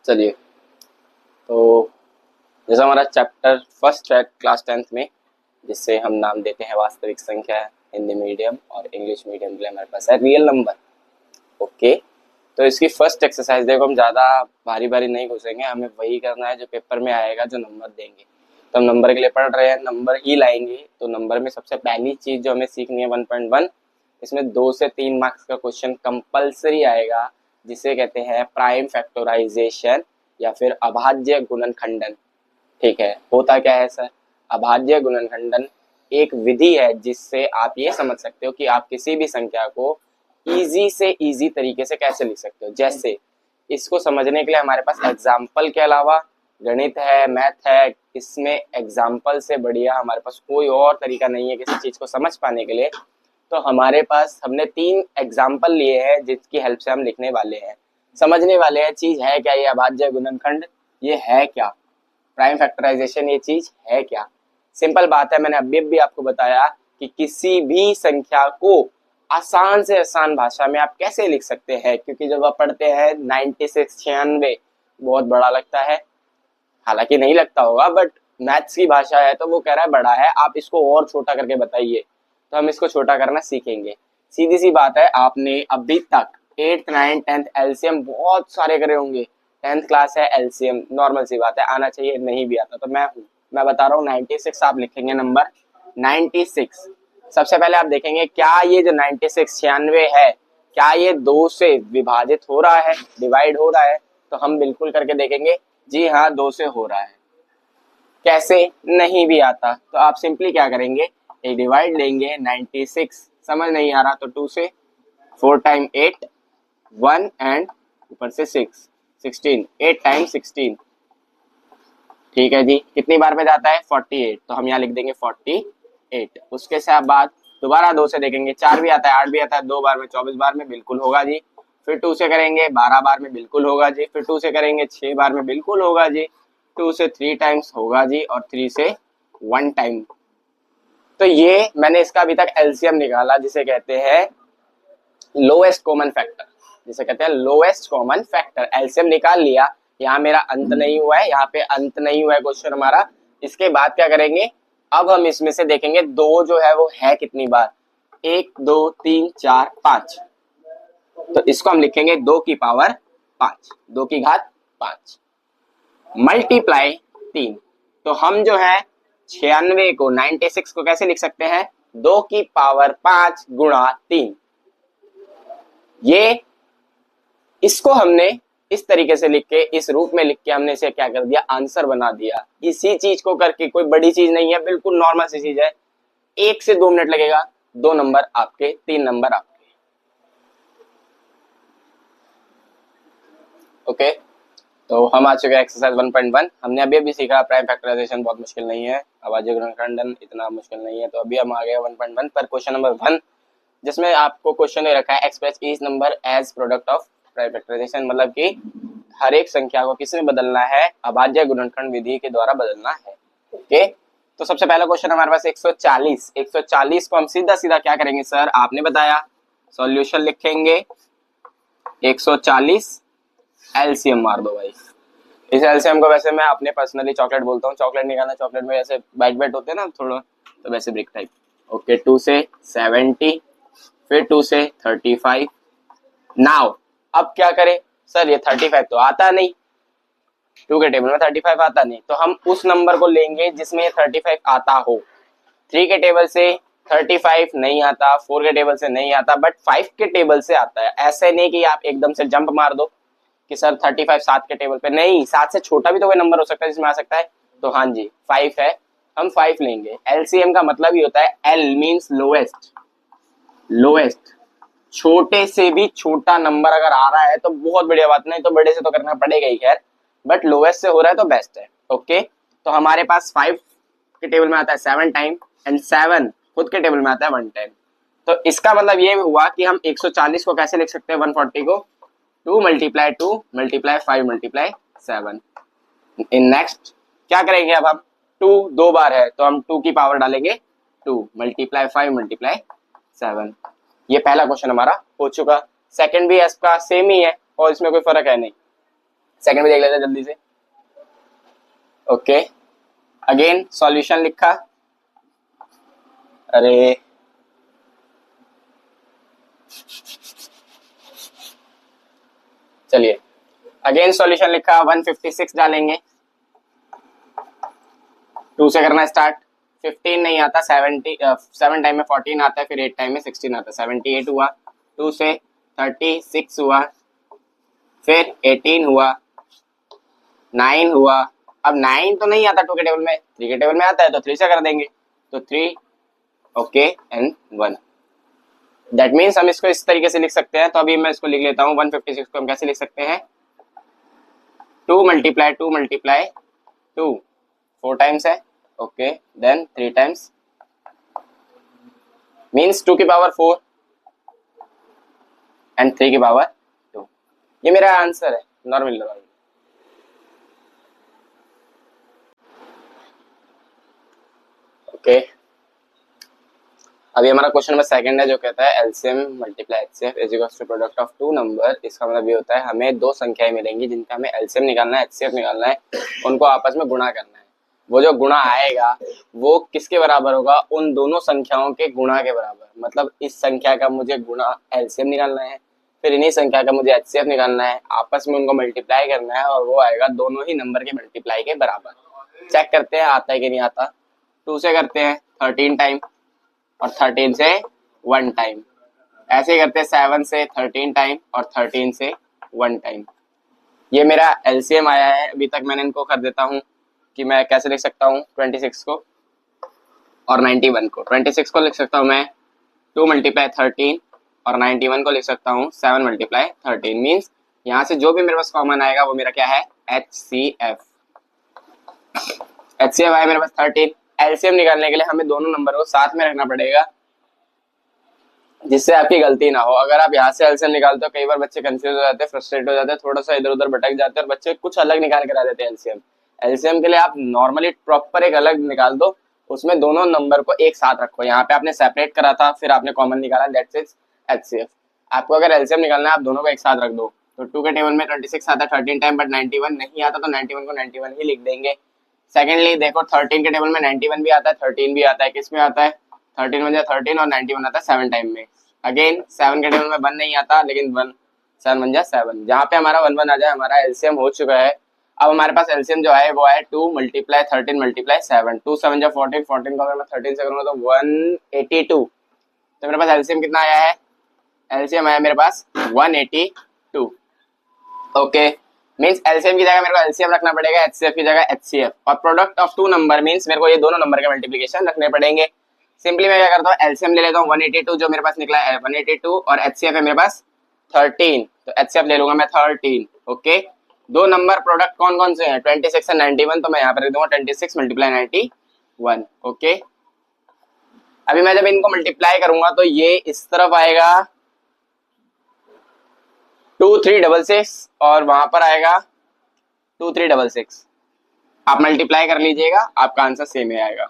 चलिए, तो जैसा हमारा चैप्टर फर्स्ट है क्लास 10th में, जिससे हम नाम देते हैं वास्तविक संख्या, हिंदी मीडियम और इंग्लिश मीडियम के लिए हमारे पास है रियल नंबर। ओके, तो इसकी फर्स्ट एक्सरसाइज देखो, हम ज़्यादा भारी भारी नहीं घुसेंगे, हमें वही करना है जो पेपर में आएगा, जो नंबर देंगे। तो हम नंबर के लिए पढ़ रहे हैं, नंबर ही लाएंगे। तो नंबर में सबसे पहली चीज़ जो हमें सीखनी है 1.1, इसमें 2 से 3 मार्क्स का क्वेश्चन कंपलसरी आएगा, जिसे कहते हैं प्राइम फैक्टराइजेशन या फिर अभाज्य गुणनखंडन। ठीक है, होता क्या है सर? अभाज्य गुणनखंडन एक विधि है जिससे आप ये समझ सकते हो कि आप किसी भी संख्या को इजी से इजी तरीके से कैसे लिख सकते हो। जैसे इसको समझने के लिए हमारे पास एग्जाम्पल के अलावा गणित है, मैथ है, इसमें एग्जाम्पल से बढ़िया हमारे पास कोई और तरीका नहीं है किसी चीज को समझ पाने के लिए। तो हमारे पास हमने 3 एग्जाम्पल लिए हैं जिसकी हेल्प से हम लिखने वाले हैं, समझने वाले हैं चीज है क्या, ये अभाज्य गुणनखंड ये है क्या, प्राइम फैक्टराइजेशन ये चीज है क्या। सिंपल बात है, मैंने अभी आपको बताया कि किसी भी संख्या को आसान से आसान भाषा में आप कैसे लिख सकते हैं, क्योंकि जब आप पढ़ते हैं 96 96 बहुत बड़ा लगता है, हालांकि नहीं लगता होगा, बट मैथ्स की भाषा है तो वो कह रहा है बड़ा है, आप इसको और छोटा करके बताइए। तो हम इसको छोटा करना सीखेंगे। सीधी सी बात है, आपने अभी तक 8th 9th 10th एलसीएम बहुत सारे करे होंगे। 10th क्लास है, एलसीएम नॉर्मल सी बात है, आना चाहिए, नहीं भी आता तो मैं बता रहा हूँ 96 आप लिखेंगे, नंबर 96। सबसे पहले आप देखेंगे क्या ये जो 96 96 है, क्या ये 2 से विभाजित हो रहा है, डिवाइड हो रहा है? तो हम बिल्कुल करके देखेंगे, जी हाँ 2 से हो रहा है। कैसे? नहीं भी आता तो आप सिंपली क्या करेंगे, एक डिवाइड लेंगे 96, समझ नहीं आ रहा तो 2 से, 4 टाइम 8 1 एंड ऊपर से 6 16, 8 टाइम 16। ठीक है जी, कितनी बार में जाता है? 48, तो हम यहाँ लिख देंगे 48। उसके साथ बाद दोबारा 2 से देखेंगे, 4 भी आता है, 8 भी आता है, 2 बार में 24 बार में बिल्कुल होगा जी। फिर 2 से करेंगे 12 बार में बिल्कुल होगा जी। फिर 2 से करेंगे 6 बार में बिल्कुल होगा जी। 2 से 3 टाइम्स होगा जी, और 3 से 1 टाइम। तो ये मैंने इसका अभी तक एलसीएम निकाला, जिसे कहते हैं लोएस्ट कॉमन फैक्टर, जिसे कहते हैं लोएस्ट कॉमन फैक्टर। एलसीएम निकाल लिया, यहाँ मेरा अंत नहीं हुआ है, यहाँ पे अंत नहीं हुआ है क्वेश्चन हमारा। इसके बाद क्या करेंगे, अब हम इसमें से देखेंगे 2 जो है वो है कितनी बार, 1 2 3 4 5। तो इसको हम लिखेंगे 2 की पावर 5, 2 की घात 5 मल्टीप्लाई 3। तो हम जो है 96 को 96 को कैसे लिख सकते हैं, 2 की पावर 5 गुणा 3। ये इसको हमने इस तरीके से लिख के, इस रूप में लिख के हमने इसे क्या कर दिया, आंसर बना दिया। इसी चीज को करके, कोई बड़ी चीज नहीं है, बिल्कुल नॉर्मल सी चीज है, 1 से 2 मिनट लगेगा, 2 नंबर आपके, 3 नंबर आपके। ओके, तो हम आ चुके हैं एक्सरसाइज 1.1। हमने अभी सीखा प्राइम फैक्टराइजेशन बहुत मुश्किल नहीं है, अभाज्य गुणनखंडन इतना मुश्किल नहीं है। तो अभी हम आ गए 1.1 पर, क्वेश्चन नंबर 1, जिसमें आपको क्वेश्चन दे रखा है express each number as product of prime factorisation, मतलब कि हर एक संख्या को किसमें बदलना है, अभाज्य गुणनखंड विधि के द्वारा बदलना है। ओके, तो सबसे पहला क्वेश्चन हमारे पास 140। 140 को हम सीधा सीधा क्या करेंगे सर, आपने बताया, सॉल्यूशन लिखेंगे 140, एलसीएम मार दो भाई। इस एलसीएम को वैसे मैं अपने पर्सनली चॉकलेट बोलता हूँ, चॉकलेट निकालना, चॉकलेट में ऐसे बाइट बाइट होते हैं ना थोड़ा, तो वैसे ब्रिक टाइप। ओके, 2 से 70, फिर 2 से 35। नाउ अब क्या करें सर, ये 35 तो आता नहीं, 2 के टेबल में 35 आता नहीं, तो हम उस नंबर को लेंगे जिसमें ये 35 आता हो। 3 के टेबल से 35 नहीं आता, 4 के टेबल से नहीं आता, बट 5 के टेबल से आता है। ऐसे नहीं कि आप एकदम से जंप मार दो कि सर 35 7 के टेबल पे, नहीं, 7 से छोटा भी तो कोई नंबर हो सकता है जिसमें आ सकता है। तो हाँ जी 5 है, हम 5 लेंगे। एलसीएम का मतलब ही होता है, एल मीन्स लोएस्ट, लोएस्ट, छोटे से भी छोटा नंबर अगर आ रहा है तो बहुत बढ़िया बात, नहीं तो बड़े से तो करना पड़ेगा ही खैर, बट लोएस्ट से हो रहा है तो बेस्ट है। ओके, तो हमारे पास 5 के टेबल में आता है 7 टाइम, एंड 7 खुद के टेबल में आता है 1 टाइम। तो इसका मतलब ये हुआ कि हम 140 को कैसे लिख सकते हैं, 140 को 2 multiply 2 multiply 5 multiply 7। In next क्या करेंगे, अब हम 2 2 बार है तो हम 2 की पावर डालेंगे, 2 मल्टीप्लाई 5 मल्टीप्लाई 7। ये पहला क्वेश्चन हमारा हो चुका। सेकंड भी इसका सेम ही है और इसमें कोई फर्क है नहीं। सेकंड भी देख लेते हैं जल्दी से। ओके, अगेन सॉल्यूशन लिखा, अरे चलिए अगेन सॉल्यूशन लिखा, 156 डालेंगे, 2 से करना स्टार्ट, 15 नहीं आता, 7 टाइम में 14 आता है, फिर 8 टाइम में 16 आता है, 78 हुआ, 2 से 36 हुआ, फिर 18 हुआ, 9 हुआ। अब 9 तो नहीं आता 2 के टेबल में, 3 के टेबल में आता है, तो 3 से कर देंगे, तो 3 ओके एंड 1। दैट मीन्स हम इसको इस तरीके से लिख सकते हैं। तो अभी मैं इसको लिख लेता हूँ, 156 को हम कैसे लिख सकते हैं, 2 मल्टीप्लाई 2 मल्टीप्लाई 2, 4 टाइम्स है, ओके, देन 3 टाइम्स मीन्स 2 की पावर 4 एंड 3 की पावर 2। ये मेरा आंसर है, नॉर्मल। ओके, अभी हमारा क्वेश्चन नंबर सेकंड है जो कहता है LCM multiply HCF is equals to product of two number. इसका मतलब ये होता है हमें दो संख्याएं मिलेंगी जिनका हमें एलसीएम निकालना है, एचसीएफ निकालना है, उनको आपस में गुणा करना है। वो जो गुणा आएगा वो किसके बराबर होगा, उन दोनों संख्याओं के गुणा के बराबर। मतलब इस संख्या का मुझे गुणा एलसीएम निकालना है, फिर इन्हीं संख्या का मुझे एचसीएफ निकालना है, आपस में उनको मल्टीप्लाई करना है और वो आएगा दोनों ही नंबर के मल्टीप्लाई के बराबर। चेक करते हैं आता है कि नहीं आता। 2 से करते हैं 13 टाइम और 13 से 1 टाइम, ऐसे ही करते हैं 7 से 13 टाइम और 13 से 1 टाइम। ये मेरा एलसीएम आया है। अभी तक मैंने इनको कर देता हूँ कि मैं कैसे लिख सकता हूँ 26 को और 91 को। 26 को लिख सकता हूँ मैं 2 मल्टीप्लाई 13 और 91 को लिख सकता हूँ 7 मल्टीप्लाई 13। मीन्स यहाँ से जो भी मेरे पास कॉमन आएगा वो मेरा क्या है, HCF। HCF आया मेरे पास 13। एलसीएम निकालने के लिए हमें दोनों नंबर को साथ में रखना पड़ेगा जिससे आपकी गलती ना हो। अगर आप यहाँ से एलसीएम निकालते हो, कई बार बच्चे कंफ्यूज हो जाते हैं, फ्रस्ट्रेट हो जाते हैं, थोड़ा सा इधर उधर भटक जाते हैं और बच्चे कुछ अलग निकाल कर आ जाते हैं एलसीएम। एलसीएम के लिए आप नॉर्मली प्रॉपर एक अलग निकाल दो, उसमें दोनों नंबर को एक साथ रखो। यहाँ पे आपने सेपरेट करा था, फिर आपने कॉमन निकाला, दैट्स इज एचसीएफ। आपको अगर एलसीएम निकालना है आप दोनों को एक साथ रख दो। तो 2 के टेबल में 26 आता है 13 टाइम, बट 91 नहीं आता, तो 91 को 91 ही लिख देंगे। सेकेंडली देखो 13 के टेबल में 91 भी आता है, 13 भी आता है, किस में आता है 13 में 13 और 91 आता है 7 टाइम में। अगेन 7 के टेबल में 1 नहीं आता, लेकिन 1 7 बन जाए 7, जहाँ पे हमारा 1 1 आ जाए हमारा एलसीएम हो चुका है। अब हमारे पास एलसीएम जो है वो है 2 मल्टीप्लाई 13 मल्टीप्लाई 7, 2 7 जा 14, 14 को अगर मैं 13 से करूंगा तो 182। तो मेरे पास एलसीएम कितना आया है, एलसीएम आया मेरे पास 182। ओके, मींस एलसीएम की जगह मेरे को एलसीएम रखना पड़ेगा, एचसीएफ की जगह एचसीएफ, और product of two number means मेरे को ये दोनों नंबर के मल्टीप्लिकेशन रखने पड़ेंगे। सिंपली मैं क्या करता हूँ, एलसीएम ले लेता हूँ 182 जो मेरे पास निकला है 182, और एचसीएफ है मेरे पास 13, तो एचसीएफ ले लूंगा मैं 13। ओके, दो नंबर प्रोडक्ट कौन कौन से हैं 26 एंड 91, तो मैं यहाँ पर लिख दूंगा 26 मल्टीप्लाई 91। ओके, अभी मैं जब इनको मल्टीप्लाई करूंगा तो ये इस तरफ आएगा 2366 और वहां पर आएगा 2366। आप मल्टीप्लाई कर लीजिएगा, आपका आंसर सेम ही आएगा।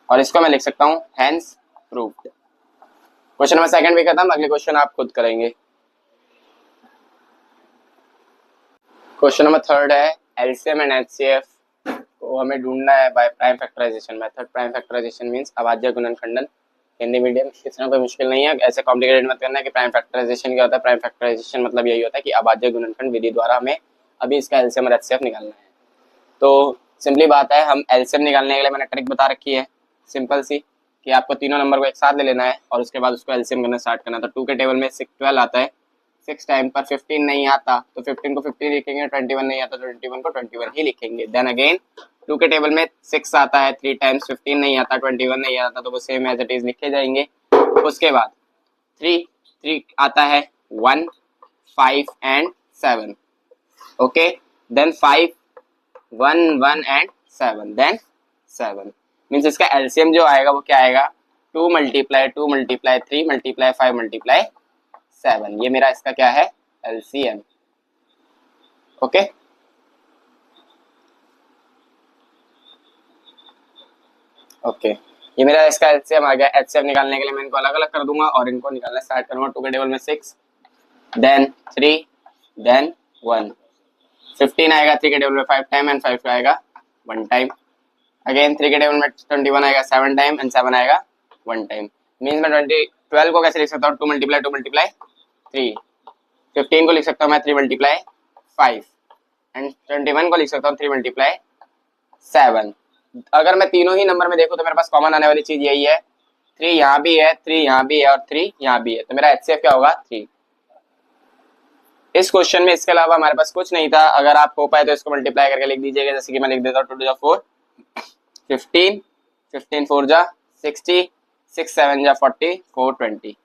और इसको मैं लिख सकता हूं hence proved. Question number second भी खत्म, अगले क्वेश्चन आप खुद करेंगे। क्वेश्चन नंबर थर्ड है एलसीएम एंड एचसीएफ को हमें ढूंढना है by prime factorisation method. Prime factorisation means अभाज्य गुणनखंडन। हिंदी मीडियम, किसी कोई मुश्किल नहीं है, ऐसे कॉम्प्लिकेटेड मत करना कि प्राइम फैक्टराइजेशन क्या होता है। प्राइम फैक्टराइजेशन मतलब यही होता है कि अभाज्य गुणनखंड विधि द्वारा हमें अभी इसका एलसीएम और एचसीएफ निकालना है। तो सिंपली बात है, हम एलसीएम निकालने के लिए मैंने ट्रिक बता रखी है सिंपल सी, कि आपको तीनों नंबर को एक साथ ले लेना है और उसके बाद उसको एलसीएम करना स्टार्ट करना है। तो 2 के टेबल में 12 आता है, 6 टाइम पर 15 नहीं आता तो 15 को 15 लिखेंगे, 21 नहीं आता तो 21 को 21 ही लिखेंगे। देन अगेन 2 के टेबल में 6 आता है, 3 टाइम्स 15 नहीं आता, 21 नहीं आता, तो वो सेम एज इट इज लिखे जाएंगे। उसके बाद 3 आता है, 1 5 and 7। Okay, then 5 1 1 and 7, then 7 means इसका एलसीएम जो आएगा वो क्या आएगा 2 मल्टीप्लाई 2 मल्टीप्लाई 3 मल्टीप्लाई 5 मल्टीप्लाई 7। ये मेरा इसका क्या है एलसीएम। ओके, ओके, ये मेरा इसका एलसीएम आ गया। एचसीएफ निकालने के लिए मैं इनको अलग अलग कर दूंगा और इनको निकालना स्टार्ट करूंगा। 2 के टेबल में 6, देन 3, देन 1। 15 आएगा 3 के टेबल में 5 टाइम एंड 5 आएगा 1 टाइम। अगेन 3 के टेबल में 21 आएगा 7 टाइम एंड 7 आएगा 1 टाइम। मीन्स मैं 12 को कैसे लिख सकता हूँ? 2 मल्टीप्लाई 3। 15 को लिख सकता हूँ मैं 3 मल्टीप्लाई 5 एंड 21 को लिख सकता हूँ 3 मल्टीप्लाई 7। अगर मैं तीनों ही नंबर में देखूँ तो मेरे पास कॉमन आने वाली चीज यही है, 3 यहाँ भी है, 3 यहाँ भी है और 3 यहाँ भी है। तो मेरा एचसीएफ क्या होगा? 3। इस क्वेश्चन में इसके अलावा हमारे पास कुछ नहीं था। अगर आप हो पाए तो इसको मल्टीप्लाई करके लिख दीजिएगा। जैसे कि मैं लिख देता हूँ 2 to 4, 15, 15 4 जा 60, 6 7 जा 40, 4 20।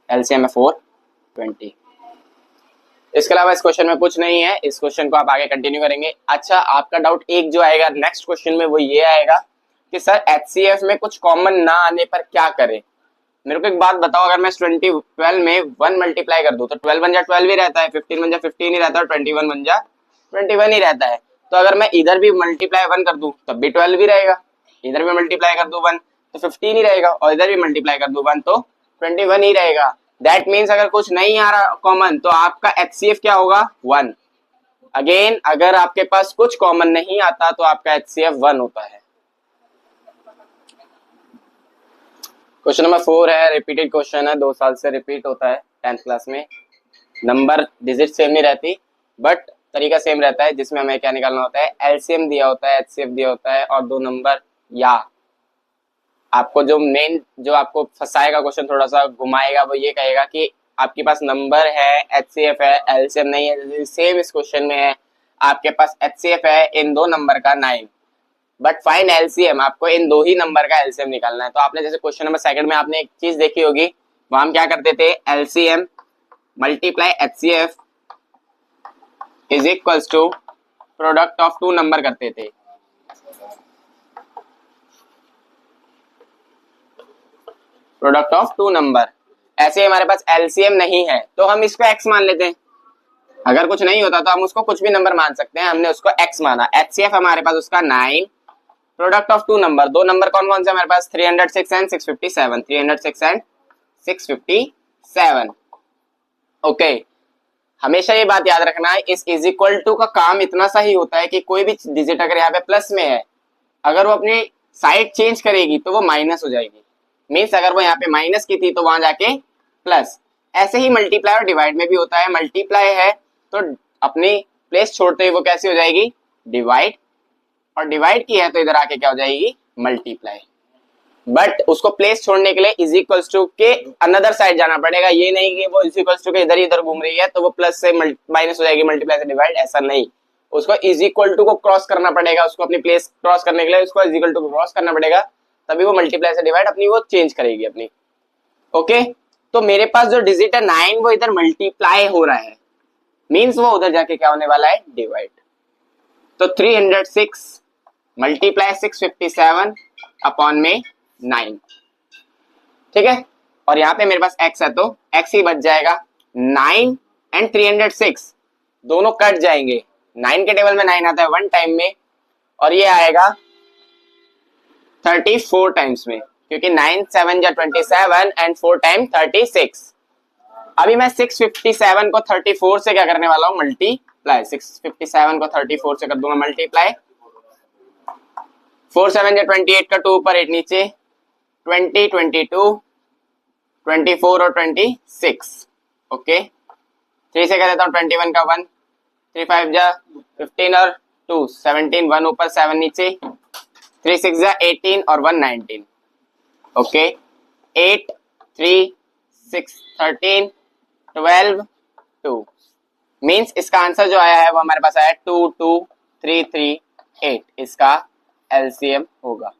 एलसीएम है 420। इसके अलावा इस क्वेश्चन में कुछ नहीं है। इस क्वेश्चन को आप आगे कंटिन्यू करेंगे। अच्छा, आपका डाउट एक जो आएगा नेक्स्ट क्वेश्चन में वो ये आएगा कि सर एचसीएफ में कुछ कॉमन ना आने पर क्या करें। मेरे को एक बात बताओ, अगर मैं 12 में 1 मल्टीप्लाई कर दूं तो 12 बन जा 12 ही रहता है, 15 बन जा 15 ही रहता है और 21 बन जा 21 ही रहता है। तो अगर मैं इधर भी मल्टीप्लाई 1 कर दूं तब भी 12 ही रहेगा, इधर भी मल्टीप्लाई कर दूं 1 तो 15 ही रहेगा और इधर भी मल्टीप्लाई कर दूं 1 तो 21 ही रहेगा। दैट मीन्स अगर कुछ नहीं आ रहा कॉमन तो आपका एचसीएफ क्या होगा? 1। अगेन अगर आपके पास कुछ कॉमन नहीं आता तो आपका एचसीएफ 1 होता है। क्वेश्चन नंबर 4 है, रिपीटेड क्वेश्चन है, 2 साल से रिपीट होता है 10th क्लास में। नंबर डिजिट सेम नहीं रहती बट तरीका सेम रहता है, जिसमें हमें क्या निकालना होता है? एलसीएम दिया होता है, एचसीएफ दिया होता है और 2 नंबर या आपको जो मेन जो आपको फंसाएगा क्वेश्चन, थोड़ा सा घुमाएगा, वो ये कहेगा कि आपके पास नंबर है, एचसीएफ है, एलसीएम नहीं है। सेम इस क्वेश्चन में है, आपके पास एचसीएफ है इन 2 नंबर का 9 बट फाइन एलसीएम, आपको इन 2 ही नंबर का एलसीएम निकालना है। तो आपने जैसे क्वेश्चन नंबर 2 में आपने एक चीज देखी होगी, वहां हम क्या करते थे? LCM multiply HCF is equals to product of 2 number करते थे। Product of 2 number. ऐसे हमारे पास एलसीएम नहीं है तो हम इसको एक्स मान लेते हैं। अगर कुछ नहीं होता तो हम उसको कुछ भी नंबर मान सकते हैं, हमने उसको एक्स माना। एचसीएफ हमारे पास उसका 9, प्रोडक्ट ऑफ 2 नंबर। 2 नंबर कौन कौन से हमारे पास? 306 एंड 657। 306 एंड 657। ओके, हमेशा ये बात याद रखना है, इस इज इक्वल टू का काम इतना सा ही होता है कि कोई भी डिजिट अगर यहाँ पे प्लस में है, अगर वो अपनी साइड चेंज करेगी तो वो माइनस हो जाएगी। मीन्स अगर वो यहाँ पे माइनस की थी तो वहां जाके प्लस। ऐसे ही मल्टीप्लाई और डिवाइड में भी होता है। मल्टीप्लाई है तो अपनी प्लेस छोड़ते ही वो कैसी हो जाएगी? डिवाइड। और डिवाइड की है तो इधर आके क्या हो जाएगी? मल्टीप्लाई। बट उसको प्लेस छोड़ने के लिए इज इक्वल्स टू के अनदर साइड जाना पड़ेगा। ये नहीं कि वो इज इक्वल्स टू के इधर ही इधर घूम रही है तो वो प्लस से माइनस हो जाएगी, मल्टीप्लाई से डिवाइड, ऐसा नहीं। उसको इज इक्वल टू को क्रॉस करना पड़ेगा। उसको अपनी प्लेस क्रॉस करने के लिए उसको इज इक्वल टू को क्रॉस करना पड़ेगा, तभी वो मल्टीप्लाई से डिवाइड अपनी वो चेंज करेगी अपनी। ओके, तो मेरे पास जो डिजिट है 9 वो इधर मल्टीप्लाई हो रहा है, मीन्स वो उधर जाके क्या होने वाला है? डिवाइड। तो 306 मल्टीप्लाई 657 अपॉन में 9, ठीक है। और यहाँ पे मेरे पास x है तो x ही बच जाएगा। 9 एंड 306 दोनों कट जाएंगे। 9 के टेबल में 9 आता है 1 टाइम में और ये आएगा 34 टाइम्स में, क्योंकि 9 7 जा 27 एंड 4 टाइम 36। अभी मैं 657 को 34 से क्या करने वाला हूँ? मल्टीप्लाई। 657 को 34 से कर दूंगा मल्टीप्लाई। 4 7 जा 28 का 2 ऊपर 8 नीचे, 20 22 24 और 26। ओके, 3 से कर देता हूँ 21 का 1, 3 5 जा 15 और 2 17, 1 ऊपर 7 नीचे, 3 6 जा 18 और 1 19। ओके, 8 3 6 13 12 2। मीन्स इसका आंसर जो आया है वो हमारे पास आया 2 2 3 3 8। इसका एलसीएम होगा।